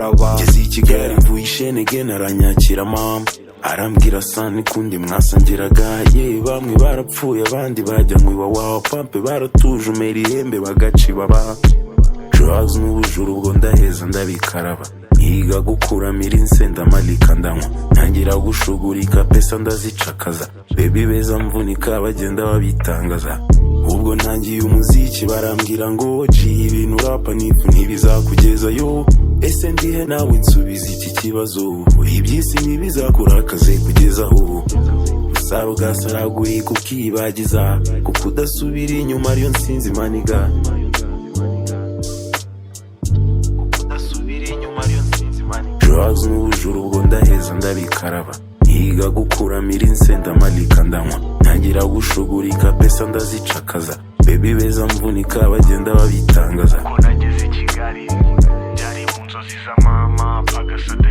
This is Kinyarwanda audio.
ngeze i Kigali mvuye ishenege naranyakira mama arambwira sani kundi mwasangiraga ye bamwe barapfuye abandi bajyanywe iwawa pampe baratuje umera ihembe bagaca ibaba drugs n'ubujuru ubwo ndaheza ndabikaraba nkiga gukuramira insenda malika ndanywa ntangira gushugurika pesa ndazicakaza baby beza mvunika bagenda babitangaza ubwo ntangiye umuziki barambwira ngo ibintu rapa n'ifu ntibizakugezayo ese ndihe nawe nsubiza iki kibazo iby'isi ntibizakurakaze kugeza aho usaba ugasaragurika ukibagiza kuko udasubira inyuma ariyo nsinzi maniga drugs n'ubujuru ubwo ndaheza ndabikaraba nkiga gukuramira insenda malika ndanywa ntangira gushugurika pesa ndazicakaza baby beza mvunika bagenda babitangaza ko nageze i Kigali byari mu nzozi za mama pagasade